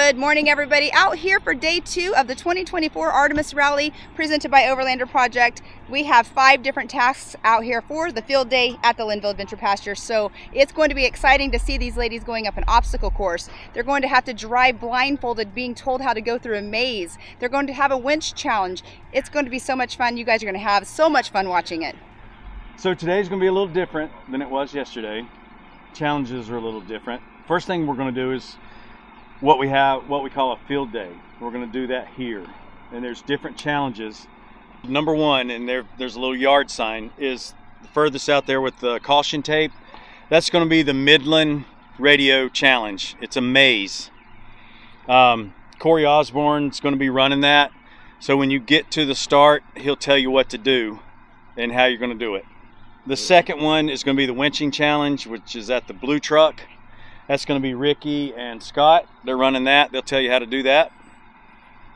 Good morning, everybody. Out here for day 2 of the 2024 Artemis Rally presented by Overlander Project. We have 5 different tasks out here for the field day at the Linville Adventure Pasture. So it's going to be exciting to see these ladies going up an obstacle course. They're going to have to drive blindfolded, being told how to go through a maze. They're going to have a winch challenge. It's going to be so much fun. You guys are going to have so much fun watching it. So today's going to be a little different than it was yesterday. Challenges are a little different. First thing we're going to do is what we call a field day. We're going to do that here, and there's different challenges. Number one, and there's a little yard sign, is the furthest out there with the caution tape. That's going to be the Midland Radio Challenge. It's a maze. Corey Osborne's going to be running that, so when you get to the start, he'll tell you what to do and how you're going to do it. The second one is going to be the Winching Challenge, which is at the blue truck. That's going to be Ricky and Scott. They're running that. They'll tell you how to do that.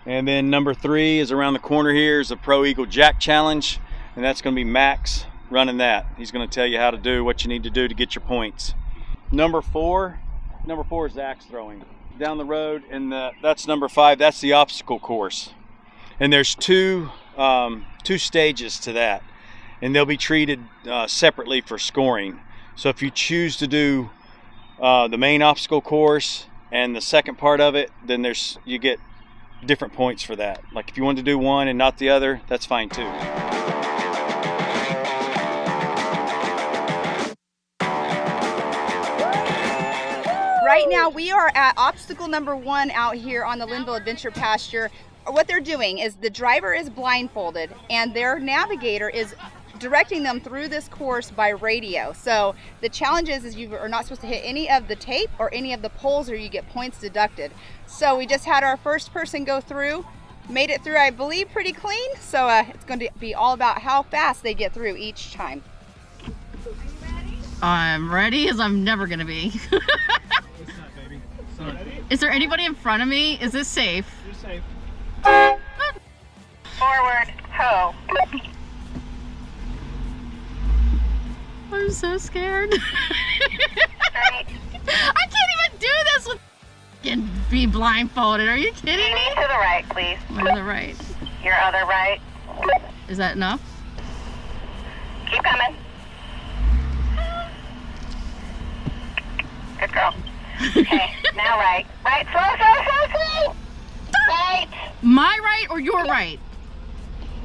And then number 3 is around the corner here is the Pro Eagle Jack Challenge, and that's going to be Max running that. He's going to tell you how to do what you need to do to get your points. Number 4 is axe throwing down the road, and that's number 5. That's the obstacle course. And there's two stages to that, and they'll be treated separately for scoring. So if you choose to do the main obstacle course and the second part of it, then you get different points for that. Like if you want to do one and not the other, that's fine too. Right now we are at obstacle number 1 out here on the Linville Adventure Pasture. What they're doing is the driver is blindfolded and their navigator is directing them through this course by radio. So the challenge is you are not supposed to hit any of the tape or any of the poles or you get points deducted. So we just had our first person go through, made it through, I believe, pretty clean. So it's going to be all about how fast they get through each time. I'm ready as I'm never going to be. What's that, baby? Is there anybody in front of me? Is this safe? You're safe. Forward, ho. I'm so scared. Straight. I can't even do this with and be blindfolded. Are you kidding Leaning me? to the right, please. Where's the right? Your other right. Is that enough? Keep coming. Good girl. Okay, now right. Right, slow. Right. My right or your right?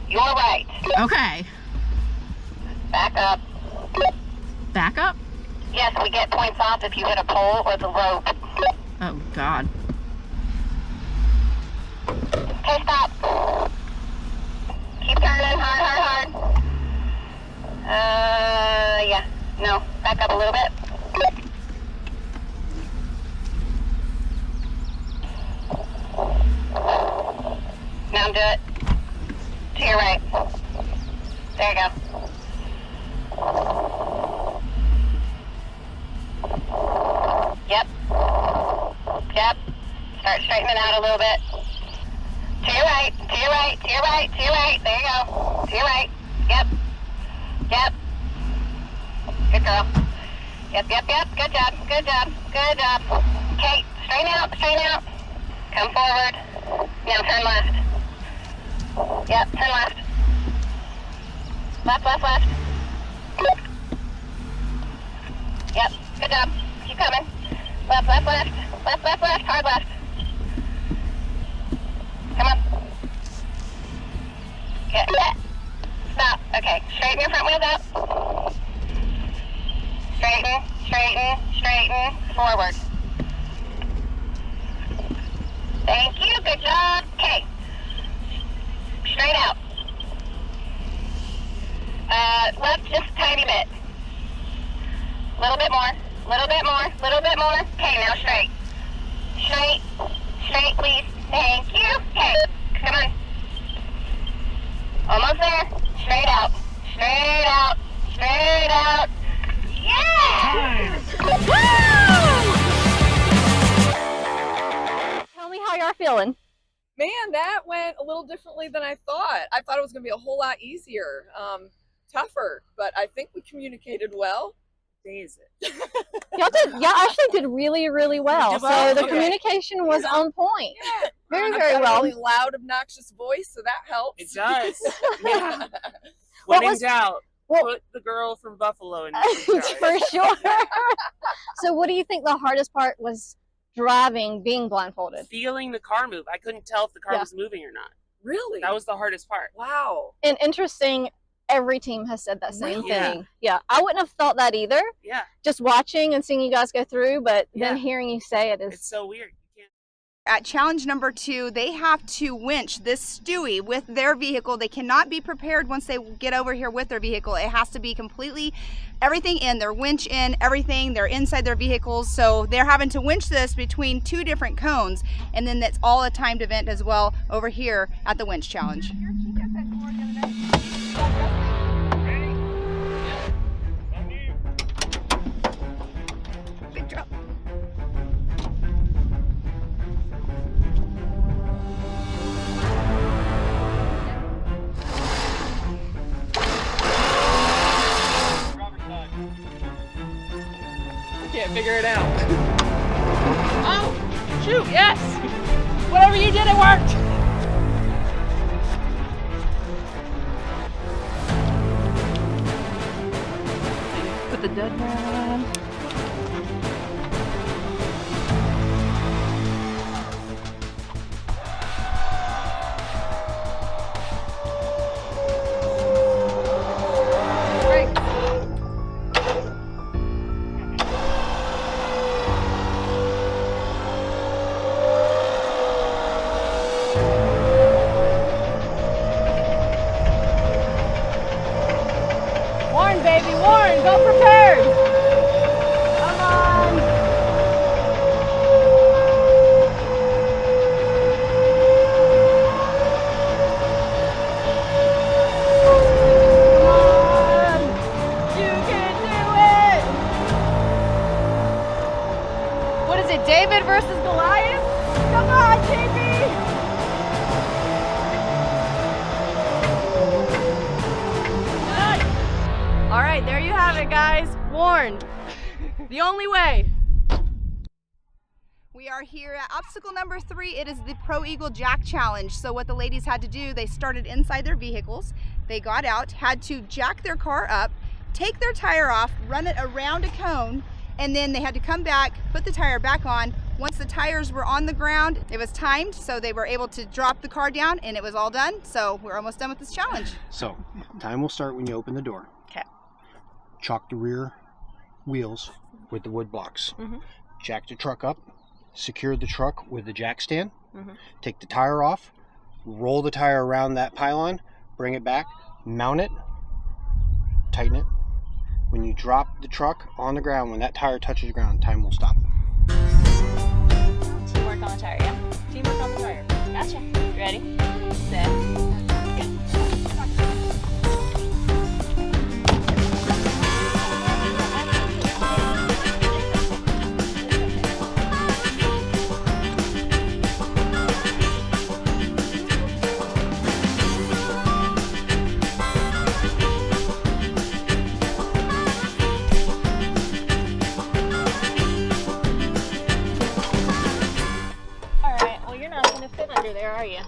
Your right. Okay. Back up. Back up? Yes, we get points off if you hit a pole or the rope. Oh, God. Okay, stop. Keep turning hard. Yeah. No, back up a little bit. Now do it. To your right. There you go. Yep. Start straightening out a little bit. To your right. There you go. To your right. Yep. Good girl. Yep. Good job. Okay, straighten out. Come forward. Now turn left. Yep, turn left. Left. Yep, good job. Keep coming. Left. Hard left. Come on. Yeah. Stop. Okay, straighten your front wheels up. Straighten. Forward. Thank you. Good job. Okay. Straight out. Left just a tiny bit. Little bit more. Okay, now straight. Straight, please. Thank you. Okay, come on. Almost there. Straight out. Yeah! Woo! Tell me how you're feeling. Man, that went a little differently than I thought. I thought it was going to be a whole lot easier, tougher, but I think we communicated well. day is it? Y'all actually did really, really well. Did well? So the Okay. communication was on point. Yeah. Very, I've very got well. a really loud, obnoxious voice, so that helps. It does. Yeah. What When in was- doubt, what- put the girl from Buffalo in charge. For sure. So what do you think the hardest part was driving, being blindfolded? Feeling the car move. I couldn't tell if the car Yeah. was moving or not. Really? That was the hardest part. Wow. And interesting, every team has said that same Really? thing. Yeah, I wouldn't have thought that either. Yeah. Just watching and seeing you guys go through, but then Yeah. hearing you say it is It's so weird. You can't. At challenge number 2, they have to winch this Stewie with their vehicle. They cannot be prepared once they get over here with their vehicle. It has to be completely everything in, their winch in, everything, they're inside their vehicles. So they're having to winch this between 2 different cones. And then that's all a timed event as well over here at the winch challenge. Big drop. Can't figure it out. Oh, shoot, yes. Whatever you did, it worked. Put the dead man on. Warren, baby, Warren, go prepared. Come on. Come on. You can do it. What is it, David versus Goliath? Come on, JB. All right, there you have it, guys. Warren, the only way. We are here at obstacle number 3. It is the Pro Eagle Jack Challenge. So what the ladies had to do, they started inside their vehicles. They got out, had to jack their car up, take their tire off, run it around a cone, and then they had to come back, put the tire back on. Once the tires were on the ground, it was timed, so they were able to drop the car down, and it was all done. So we're almost done with this challenge. So, time will start when you open the door. Okay. Chalk the rear wheels with the wood blocks. Jack the truck up. Secure the truck with the jack stand. Take the tire off. Roll the tire around that pylon. Bring it back. Mount it. Tighten it. When you drop the truck on the ground, when that tire touches the ground, time will stop. teamwork on the tire, yeah? Teamwork on the tire. Gotcha. Ready? Set. Alright, well you're not going to fit under there, are you?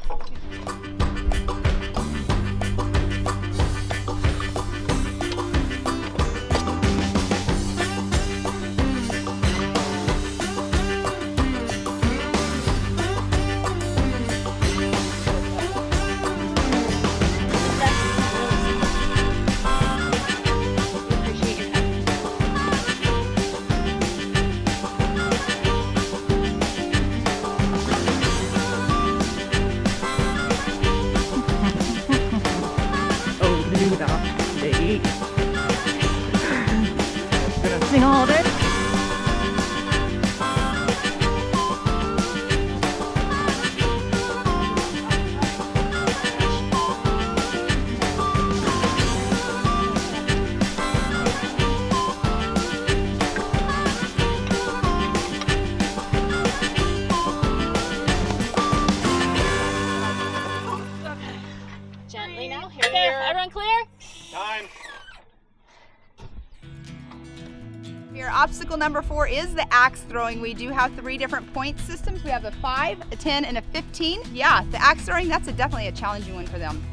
obstacle number 4 is the axe throwing. We do have 3 different point systems. We have a 5, a 10, and a 15. Yeah, the axe throwing, that's definitely a challenging one for them.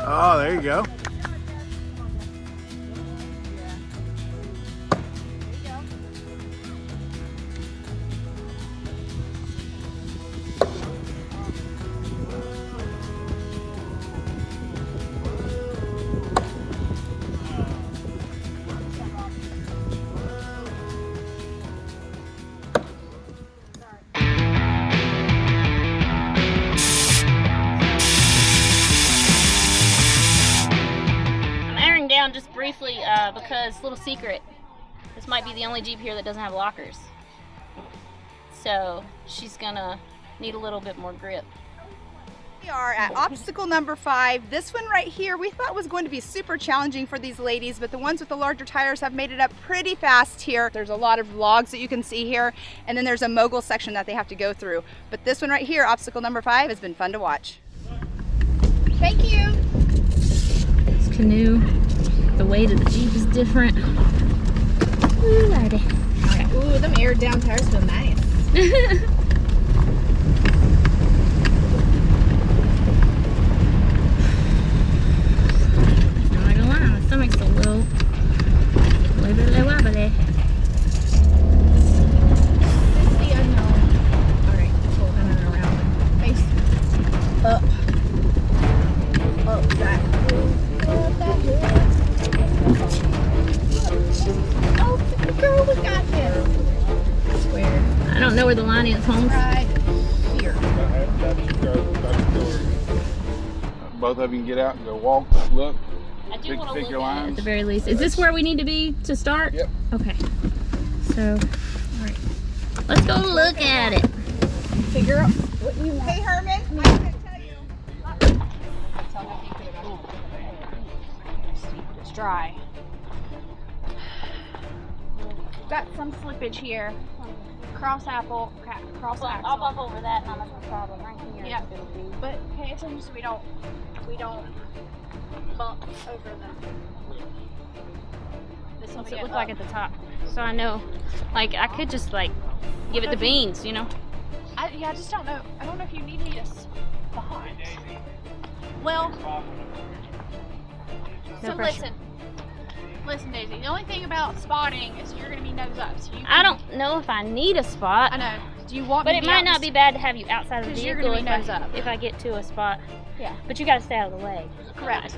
Oh, there you go. Just briefly, because little secret, this might be the only Jeep here that doesn't have lockers, so she's gonna need a little bit more grip. We are at obstacle number 5. This one right here we thought was going to be super challenging for these ladies, but the ones with the larger tires have made it up pretty fast here. There's a lot of logs that you can see here, and then there's a mogul section that they have to go through. But this one right here, obstacle number 5, has been fun to watch. Thank you. This canoe, the weight of the Jeep is different. Ooh, lordy. Okay. Ooh, them air down tires feel nice. I'm not gonna lie, my stomach's a little wobbly. It's the unknown. Alright, pull in and around. Face up. Up that hill. Up that hill. Oh, girl, we got this. Square. I don't know where the line is, Holmes. Right here. Both of you can get out and go walk, look, I do want to pick your look at it at lines. the very least. Is this where we need to be to start? Yep. Okay. So, alright. Let's go look at it. Figure out what you want. Hey Herman, I'm going to tell you. It's dry. Got some slippage here. Cross apple, cross Well, axle. I'll bump over that, not much of a problem. Right here. Yeah. But pay attention so we don't bump over them. This will What's be it look up. like at the top? So I know, like, I could just, like, give it the beans, you know? I just don't know. I don't know if you need me to spot. Well, No so pressure. listen, Daisy. The only thing about spotting is you're gonna be nose up. So you can, I don't know if I need a spot, I know. Do you want but me it to might out not in be bad to have you outside of the 'Cause you're vehicle gonna be nose up. if I get to a spot. Yeah. But you gotta stay out of the way. Correct.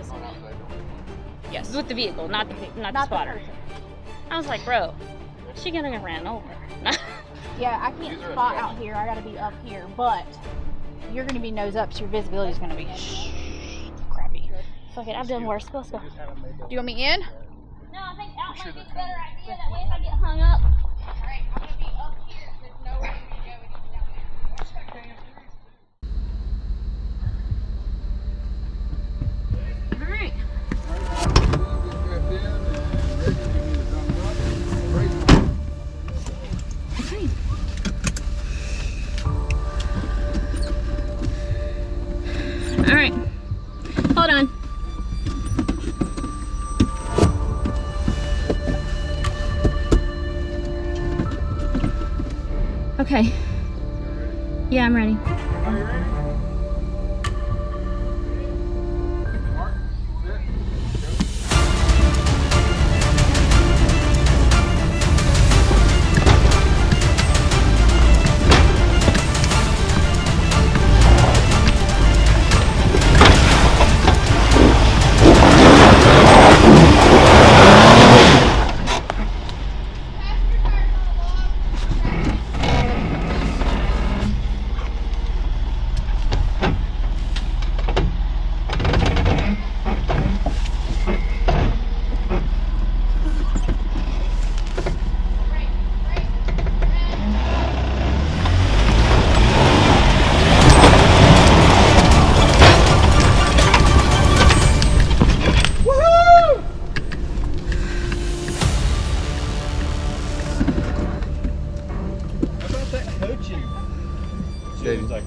Yes. With the vehicle, not the Not spotter. person. I was like, bro, she gonna get ran over. Yeah, I can't spot out here. I gotta be up here, but you're gonna be nose up, so your visibility is gonna be crappy. Fuck it, I've done worse. Let's go. Do you want me in? No, I think out might be a better idea. That way if I get hung up. Alright, I'm gonna be up here. There's nowhere for me to go when you Alright. Alright. Hold on. Okay. Yeah, I'm ready. Are you ready? Mark,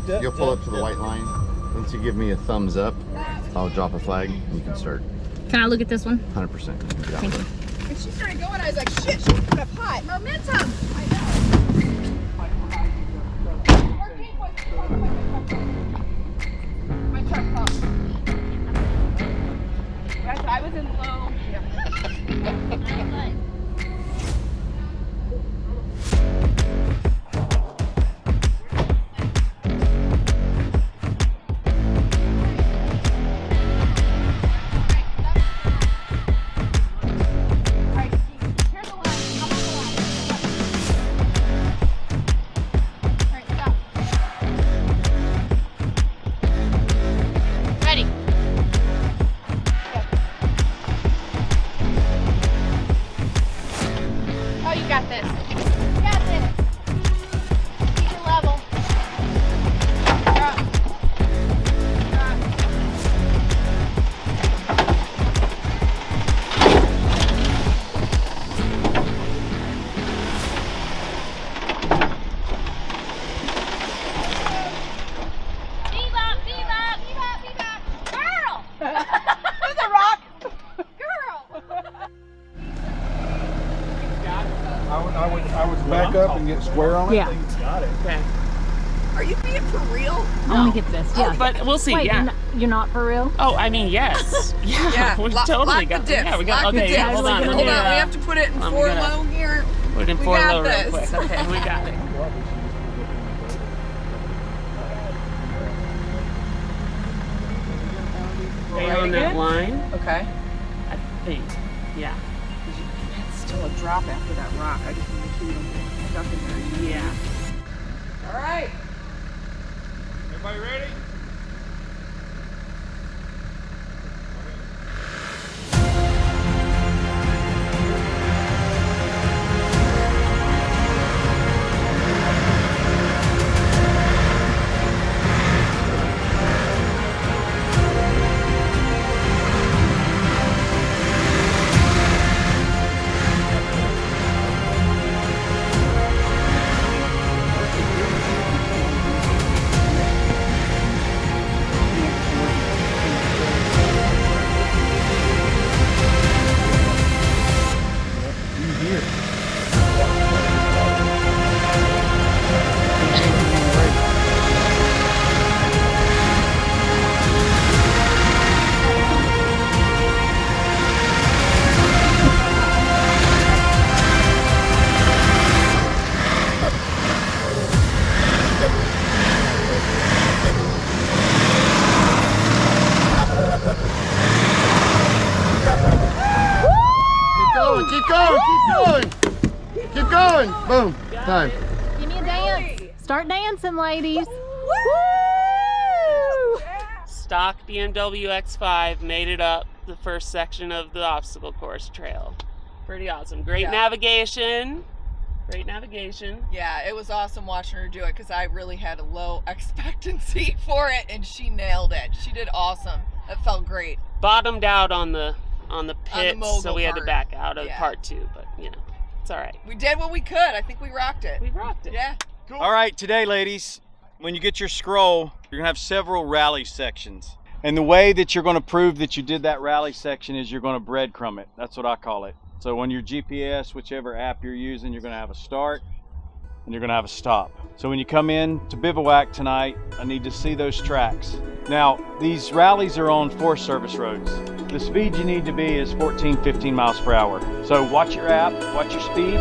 sit, You'll pull up to the white line. Once you give me a thumbs up, I'll drop a flag and you can start. Can I look at this one? 100%. Thank you. she started going, I was like, shit, she's coming up hot. Momentum. I know. My truck pump. I was in low. I would back up and get square on it. Yeah. Got it. Okay. Are you being for real? I want to get this. Yeah. But we'll see. Wait, Yeah. you're not for real? Oh, I mean, yes. Yeah. We totally got this. Yeah, we got. Okay. Yeah, hold on. Hold on. We have to put it in 4 low here. Put it in 4 low real quick. Okay. We got it. Stay on that line. Okay. I think. Yeah. It's still a drop after that rock. I just want to make sure you don't get stuck in there. Yeah. All right. Everybody ready? Keep going. Boom. Time. Give me a dance. Start dancing, ladies. Woo! Stock BMW X5 made it up the first section of the obstacle course trail. Pretty awesome. Great navigation. Great navigation. Yeah, it was awesome watching her do it because I really had a low expectancy for it, and she nailed it. She did awesome. It felt great. Bottomed out on the pits, so we had to part. back out of part 2, but you know, it's all right. We did what we could. I think we rocked it. We rocked it. Yeah. Cool. All right, today, ladies, when you get your scroll, you're gonna have several rally sections. And the way that you're gonna prove that you did that rally section is you're gonna breadcrumb it. That's what I call it. So on your GPS, whichever app you're using, you're gonna have a start and you're gonna have a stop. So when you come in to bivouac tonight, I need to see those tracks. Now, these rallies are on 4 service roads. The speed you need to be is 14, 15 miles per hour. So watch your app, watch your speed.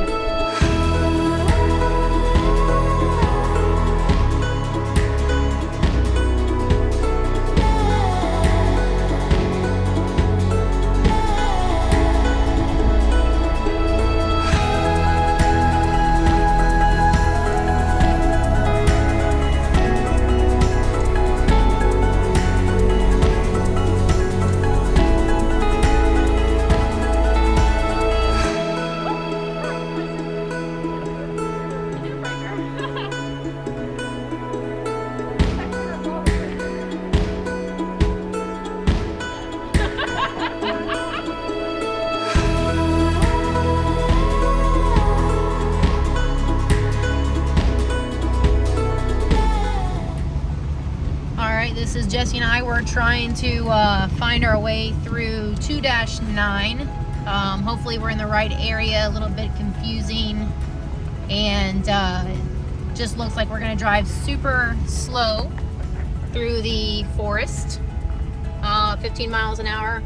This is Jesse and I. We're trying to find our way through 2-9 Hopefully we're in the right area. A little bit confusing, and just looks like we're gonna drive super slow through the forest, 15 miles an hour.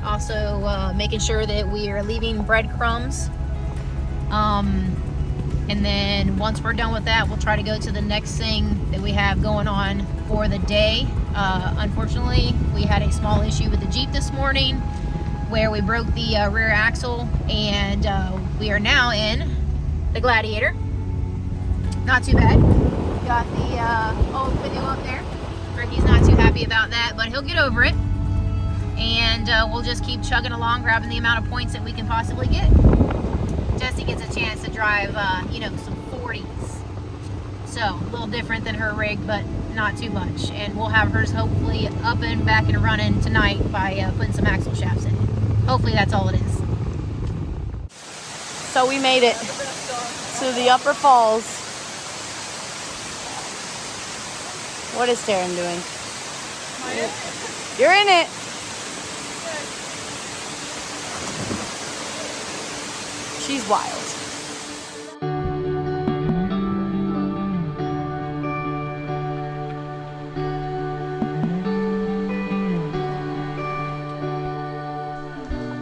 Also making sure that we are leaving breadcrumbs. And then once we're done with that, we'll try to go to the next thing that we have going on for the day. Unfortunately, we had a small issue with the Jeep this morning where we broke the rear axle, and we are now in the Gladiator. Not too bad. Got the old video up there. Ricky's not too happy about that, but he'll get over it. And we'll just keep chugging along, grabbing the amount of points that we can possibly get. Jesse gets a chance to drive, you know, some 40s. So, a little different than her rig, but not too much. And we'll have hers hopefully up and back and running tonight by putting some axle shafts in. Hopefully that's all it is. So we made it to the Upper Falls. What is Taryn doing? You're in it. She's wild.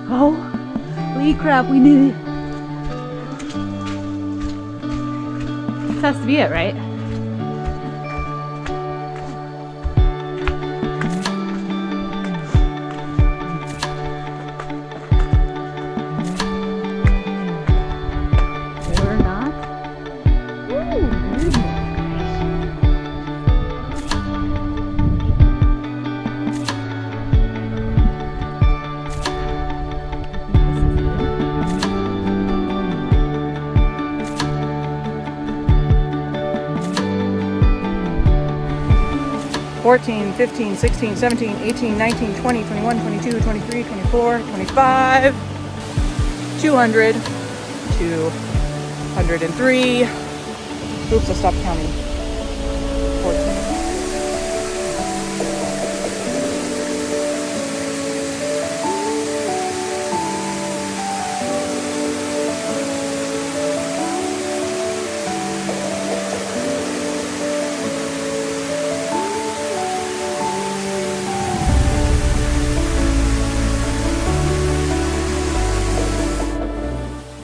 Holy crap, we did it. This has to be it, right? Or not. Ooh, goodness gracious. 14, 15, 16, 17, 18, 19, 20, 21, 22, 23, 24, 25, 200, 203. Oops, I stopped counting. 14.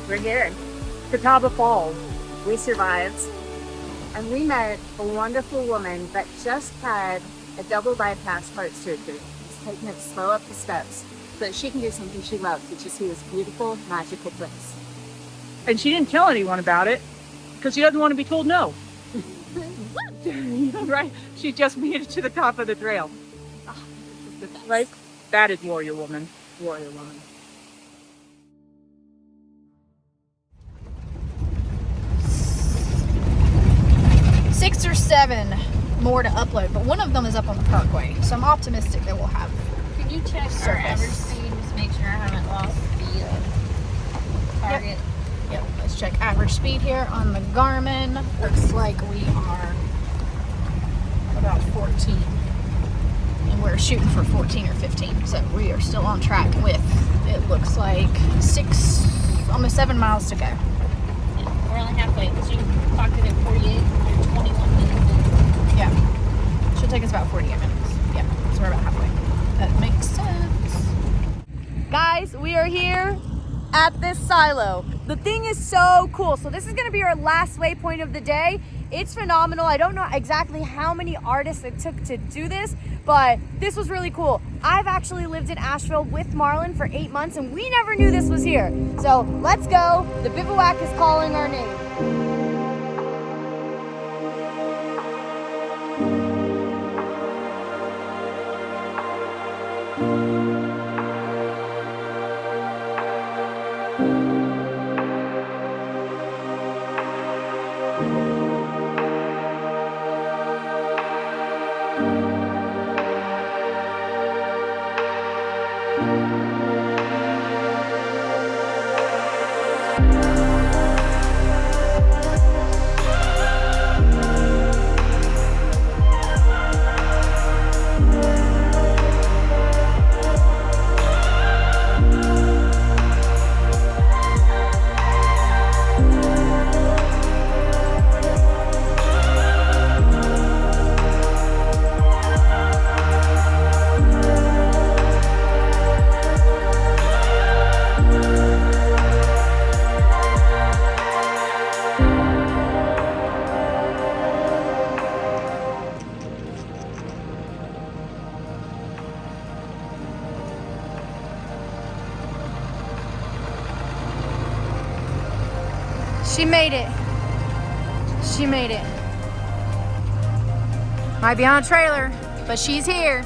We're here, Catawba Falls. We survived, and we met a wonderful woman that just had a double bypass heart surgery. She's taking it slow up the steps so that she can do something she loves, which is see this beautiful, magical place. And she didn't tell anyone about it because she doesn't want to be told no. Right? She just made it to the top of the trail. Right? That is warrior woman. Warrior woman. 6 or 7 more to upload, but one of them is up on the parkway, so I'm optimistic that we'll have. Can you check our average speed, just make sure I haven't lost the target? Yep, let's check average speed here on the Garmin. Looks like we are about 14, and we're shooting for 14 or 15, so we are still on track with, it looks like almost 7 miles to go. Yeah, we're only halfway, because you clocked it at 48, you're 21 minutes in. Yeah, should take us about 48 minutes. Yeah, so we're about halfway. That makes sense. Guys, we are here at this silo. The thing is so cool. So this is gonna be our last waypoint of the day. It's phenomenal. I don't know exactly how many artists it took to do this, but this was really cool. I've actually lived in Asheville with Marlon for 8 months, and we never knew this was here. So let's go. The bivouac is calling our name. She made it. She made it. Might be on a trailer, but she's here.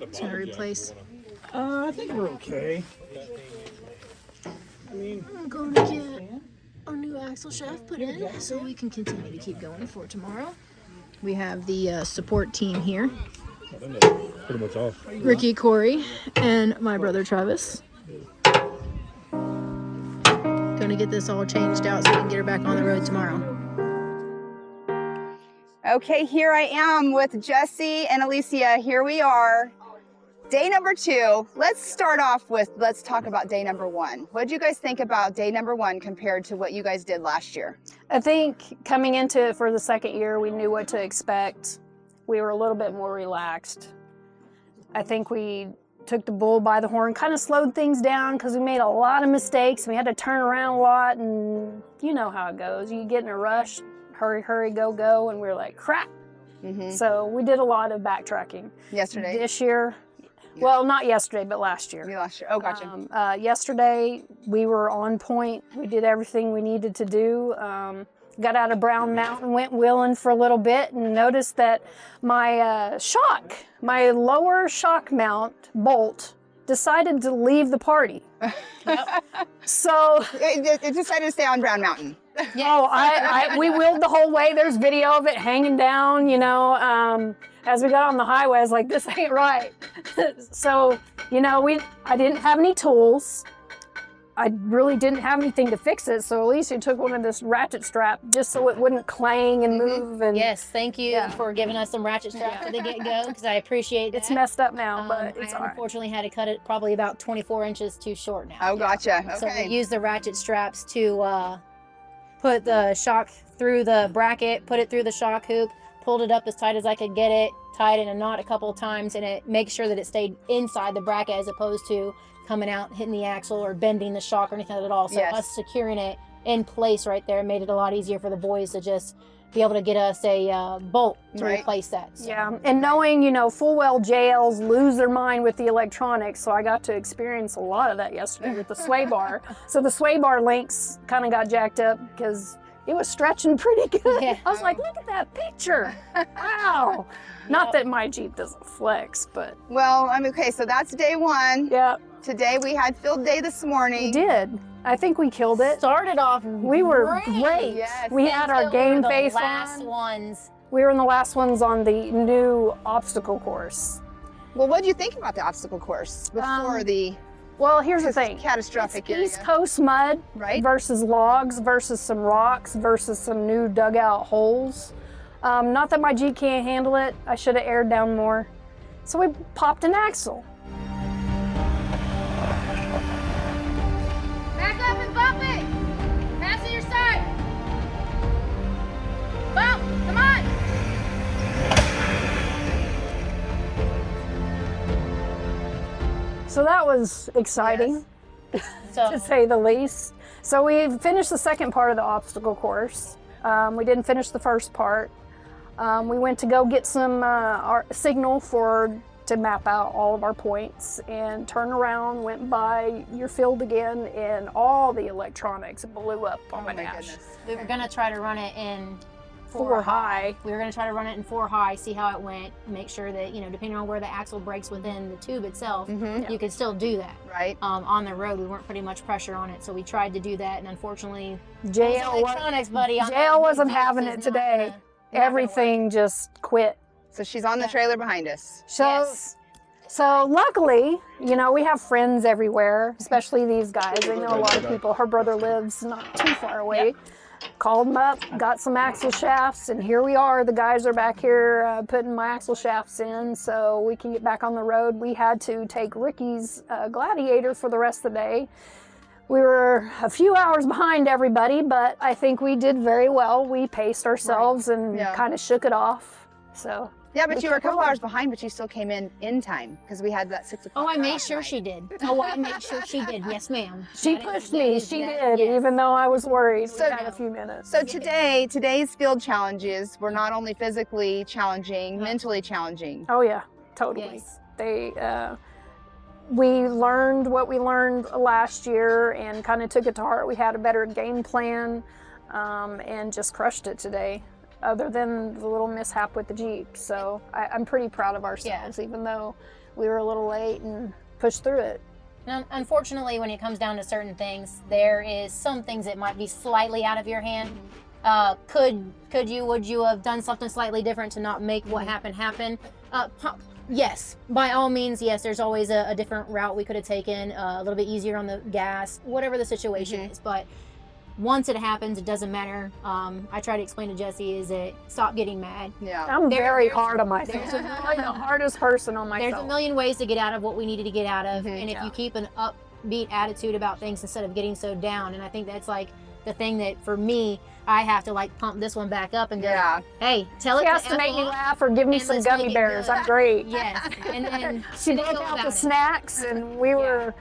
It's gonna replace. I think we're okay. I mean, I'm going to get our new axle shaft put in so we can continue to keep going for tomorrow. We have the support team here. Pretty much off. Ricky, Corey, and my brother Travis. Gonna get this all changed out so we can get her back on the road tomorrow. Okay, here I am with Jesse and Alicia. Here we are. Day number 2. Let's talk about day number 1. What did you guys think about day number 1 compared to what you guys did last year? I think coming into it for the second year, we knew what to expect. We were a little bit more relaxed. I think we took the bull by the horn, kind of slowed things down because we made a lot of mistakes. We had to turn around a lot, and you know how it goes. You get in a rush, hurry, hurry, go, go, and we were like, crap. So we did a lot of backtracking. Yesterday? This year. Well, not yesterday, but last year. Last year. Oh, gotcha. Yesterday, we were on point. We did everything we needed to do. Got out of Brown Mountain, went wheeling for a little bit, and noticed that my my lower shock mount bolt, decided to leave the party. So it decided to stay on Brown Mountain. We wheeled the whole way. There's video of it hanging down, you know. As we got on the highway, I was like, this ain't right. So, you know, I didn't have any tools. I really didn't have anything to fix it. So Alicia took one of this ratchet strap just so it wouldn't clang and move. And yes, thank you for giving us some ratchet straps at the get-go, because I appreciate that. It's messed up now, but it's all right. Unfortunately had to cut it probably about 24 inches too short now. Oh, gotcha. Okay. So we used the ratchet straps to put the shock through the bracket, put it through the shock hoop, pulled it up as tight as I could get it, tied in a knot a couple of times, and it makes sure that it stayed inside the bracket as opposed to coming out, hitting the axle, or bending the shock or anything at all. So us securing it in place right there made it a lot easier for the boys to just be able to get us a bolt to replace that. So. Yeah, and knowing, you know, full well JLs lose their mind with the electronics, so I got to experience a lot of that yesterday with the sway bar. So the sway bar links kind of got jacked up because it was stretching pretty good. Yeah. I was like, look at that picture. Wow. Not that my Jeep doesn't flex, but. Well, I'm okay. So that's day 1. Yeah. Today we had field day this morning. We did. I think we killed it. Started off We were great. Yes. We had our game face on. Last ones. We were in the last ones on the new obstacle course. Well, what did you think about the obstacle course before the Well, here's the thing. Catastrophic it's East Coast mud versus logs versus some rocks versus some new dugout holes. Not that my Jeep can't handle it. I should have aired down more. So we popped an axle. Back up and bump it! Pass to your side! Bump! Come on! So that was exciting, to say the least. So we finished the second part of the obstacle course. We didn't finish the first part. We went to go get some signal to map out all of our points, and turned around, went by your field again, and all the electronics blew up on my dash. We were gonna try to run it in 4 high. We were gonna try to run it in 4 high, see how it went, make sure that, you know, depending on where the axle breaks within the tube itself, you could still do that. Right. On the road, we weren't putting much pressure on it, so we tried to do that, and unfortunately, JL wasn't having it today. Everything just quit. So she's on the trailer behind us. So luckily, you know, we have friends everywhere, especially these guys. They know a lot of people. Her brother lives not too far away. called them up, got some axle shafts, and here we are. The guys are back here putting my axle shafts in so we can get back on the road. We had to take Ricky's Gladiator for the rest of the day. We were a few hours behind everybody, but I think we did very well. We paced ourselves and kind of shook it off. So yeah, but you were a couple hours behind, but you still came in time because we had that 6 o'clock. Oh, I made sure she did. Oh, I made sure she did. Yes, ma'am. She pushed me. She did, even though I was worried. We had a few minutes. So today's field challenges were not only physically challenging, mentally challenging. Oh yeah, totally. Yes. We learned what we learned last year and kind of took it to heart. We had a better game plan and just crushed it today, other than the little mishap with the Jeep. So I'm pretty proud of ourselves, even though we were a little late and pushed through it. Now, unfortunately, when it comes down to certain things, there is some things that might be slightly out of your hand. Would you have done something slightly different to not make what happened happen? Yes, by all means, yes, there's always a different route we could have taken, a little bit easier on the gas, whatever the situation is. But once it happens, it doesn't matter. I try to explain to Jesse is that stop getting mad. Yeah, I'm very hard on myself. I'm the hardest person on myself. There's a million ways to get out of what we needed to get out of. And if you keep an upbeat attitude about things instead of getting so down, and I think that's like the thing that for me, I have to like pump this one back up and go, hey, tell it she has to make me laugh or give me some gummy bears. I'm great. Yes. And then she brought out the snacks and we were,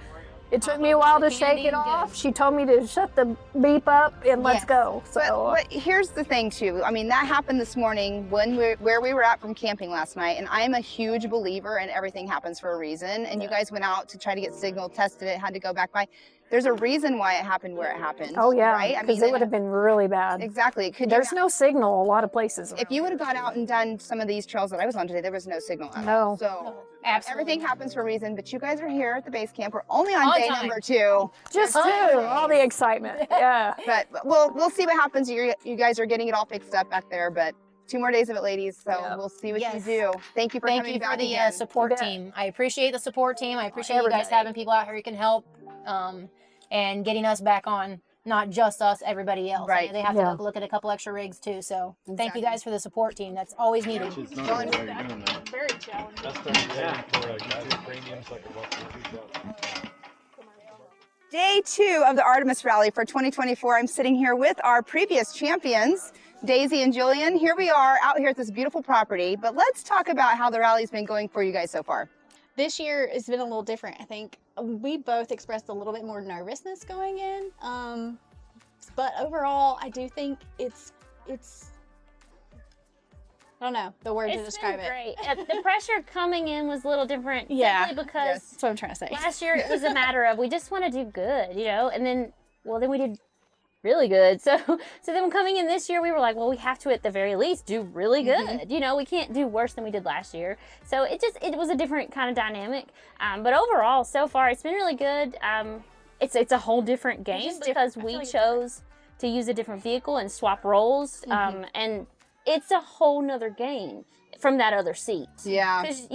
it took me a while to shake it off. She told me to shut the beep up and let's go. So, but here's the thing too. I mean, that happened this morning where we were at from camping last night, and I'm a huge believer in everything happens for a reason. And you guys went out to try to get signal, tested it, had to go back by. There's a reason why it happened where it happened. Oh yeah, right? Because it would have been really bad. Exactly. There's no signal a lot of places. If you would have gone out and done some of these trails that I was on today, there was no signal at all. So everything happens for a reason. But you guys are here at the base camp. We're only on day number 2. Just 2. All the excitement. Yeah. But we'll see what happens. You guys are getting it all fixed up back there, but 2 more days of it, ladies. So we'll see what you do. Thank you for coming back again. Thank you for the support team. I appreciate the support team. I appreciate you guys having people out here who can help. And getting us back on, not just us, everybody else. Right. They have to look at a couple extra rigs too. So thank you guys for the support team. That's always needed. Very challenging. That's 30 days for YouTube premiums like Day 2 of the Artemis Rally for 2024. I'm sitting here with our previous champions, Daisy and Julian. Here we are out here at this beautiful property, but let's talk about how the rally's been going for you guys so far. This year has been a little different. I think we both expressed a little bit more nervousness going in, but overall, I do think it's I don't know the word to describe it. Great. The pressure coming in was a little different. Yeah, simply because that's what I'm trying to say. Last year it was a matter of we just want to do good, and then we did really good. So then coming in this year, we were like, well, we have to at the very least do really good. We can't do worse than we did last year. So it was a different kind of dynamic. But overall, so far, it's been really good. It's a whole different game because we chose to use a different vehicle and swap roles. And it's a whole nother game from that other seat. Yeah. Because,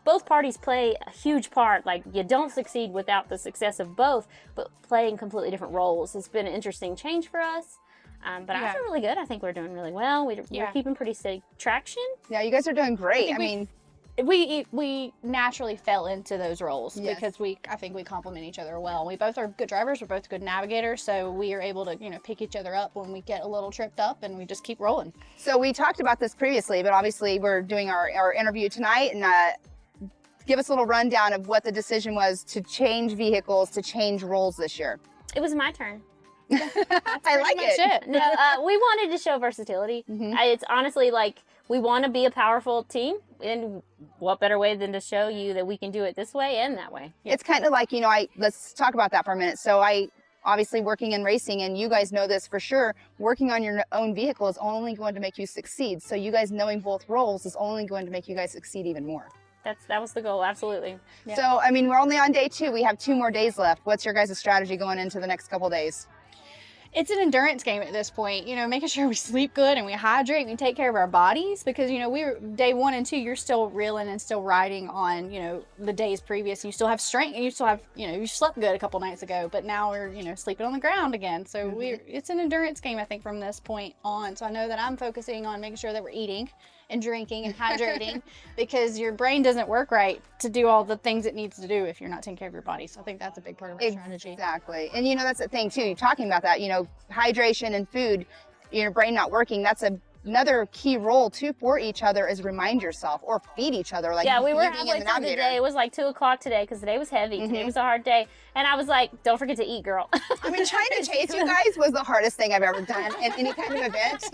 both parties play a huge part. Like, you don't succeed without the success of both, but playing completely different roles. It's been an interesting change for us. But I feel really good. I think we're doing really well. We're keeping pretty steady traction. Yeah, you guys are doing great. I mean, we naturally fell into those roles because I think we complement each other well. We both are good drivers. We're both good navigators, so we are able to pick each other up when we get a little tripped up, and we just keep rolling. So we talked about this previously, but obviously we're doing our interview tonight, and give us a little rundown of what the decision was to change vehicles, to change roles this year. It was my turn. I like it. No, we wanted to show versatility. It's honestly like we want to be a powerful team, and what better way than to show you that we can do it this way and that way. It's kind of like, let's talk about that for a minute. So obviously working in racing, and you guys know this for sure, working on your own vehicle is only going to make you succeed. So you guys knowing both roles is only going to make you guys succeed even more. That was the goal, absolutely. Yeah. So, we're only on day 2. We have 2 more days left. What's your guys' strategy going into the next couple days? it's an endurance game at this point, you know, making sure we sleep good and we hydrate and we take care of our bodies, because, you know, we were day 1 and 2, you're still reeling and still riding on, you know, the days previous. You still have strength and you still have, you know, you slept good a couple nights ago, but now we're, you know, sleeping on the ground again. So it's an endurance game, I think, from this point on. So I know that I'm focusing on making sure that we're eating and drinking and hydrating because your brain doesn't work right to do all the things it needs to do if you're not taking care of your body. So I think that's a big part of our strategy. Exactly. And you know, that's the thing too, talking about that, you know, hydration and food, your brain not working, that's another key role too for each other, is remind yourself or feed each other. Like, yeah, we were being halfway in through the day. It was like 2 o'clock today because today was heavy. Today was a hard day. And I was like, don't forget to eat, girl. I mean, trying to chase you guys was the hardest thing I've ever done in any kind of event.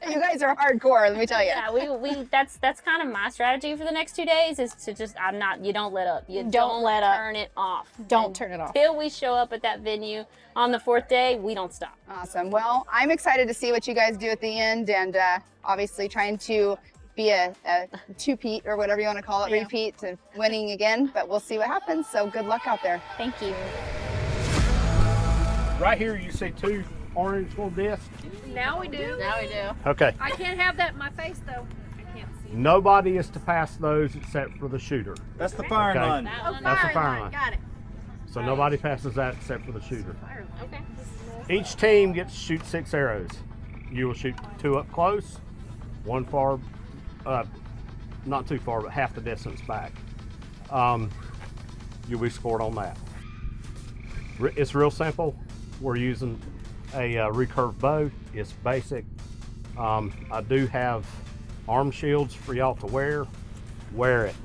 You guys are hardcore, let me tell you. Yeah, we that's kind of my strategy for the next 2 days, is to just, you don't let up. You don't let up. Turn it off. Don't turn it off. Until we show up at that venue on the 4th day, we don't stop. Awesome. Well, I'm excited to see what you guys do at the end, and obviously trying to be a two-peat or whatever you want to call it, repeat to winning again, but we'll see what happens. So good luck out there. Thank you. Right here you see 2 orange little discs. Now we do. Now we do. Okay. I can't have that in my face though. I can't see. Nobody is to pass those except for the shooter. That's the firing line. That's the firing line. Got it. So nobody passes that except for the shooter. Okay. Each team gets to shoot 6 arrows. You will shoot 2 up close, 1 far, not too far, but half the distance back. You'll be scored on that. It's real simple. We're using a recurve bow. It's basic. I do have arm shields for y'all to wear. Wear it.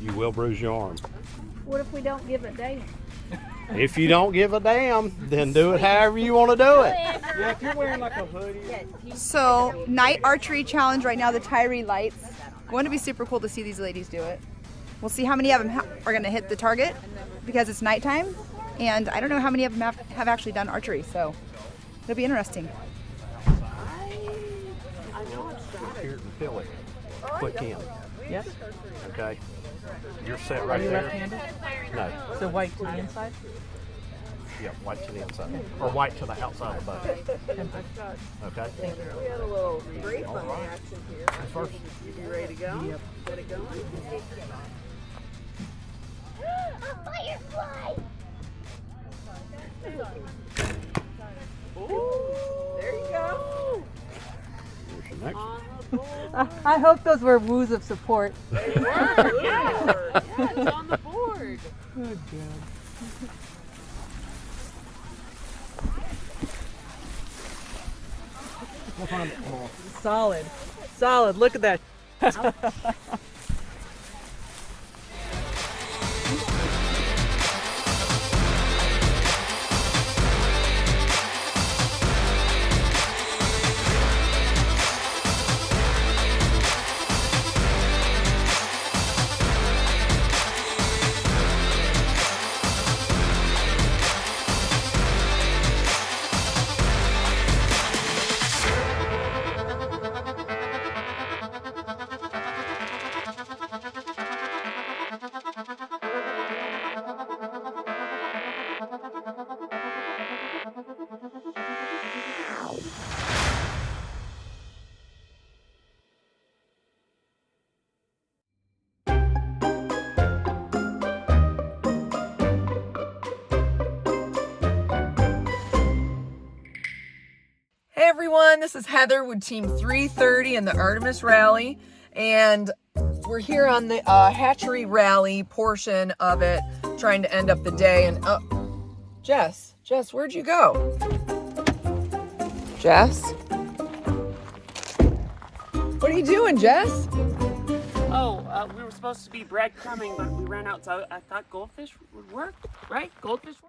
You will bruise your arm. What if we don't give a damn? If you don't give a damn, then do it however you want to do it. Yeah, if you're wearing like a hoodie. So, night archery challenge right now, the Tyree lights. Going to be super cool to see these ladies do it. We'll see how many of them are going to hit the target because it's nighttime. And I don't know how many of them have actually done archery, so it'll be interesting. Here and feel it. Click in. Yes. Okay. You're set right Are you there. left-handed? No. So white to the inside? Yeah, white to the inside. Or white to the outside of the bow. Okay. We had a little grape on right. action here. First. You ready to go? Yep. Get it going? A firefly! Ooh, there you go. Here's your next. I hope those were woos of support. They were. Yeah, it's on the board. Good job. Solid. Solid. Look at that. Hey everyone, this is Heather with Team 330 in the Artemis Rally, and we're here on the hatchery rally portion of it, trying to end up the day. And Jess, where'd you go? Jess? What are you doing, Jess? Oh, we were supposed to be breadcrumbing, but we ran out, so I thought goldfish would work, right? Goldfish work?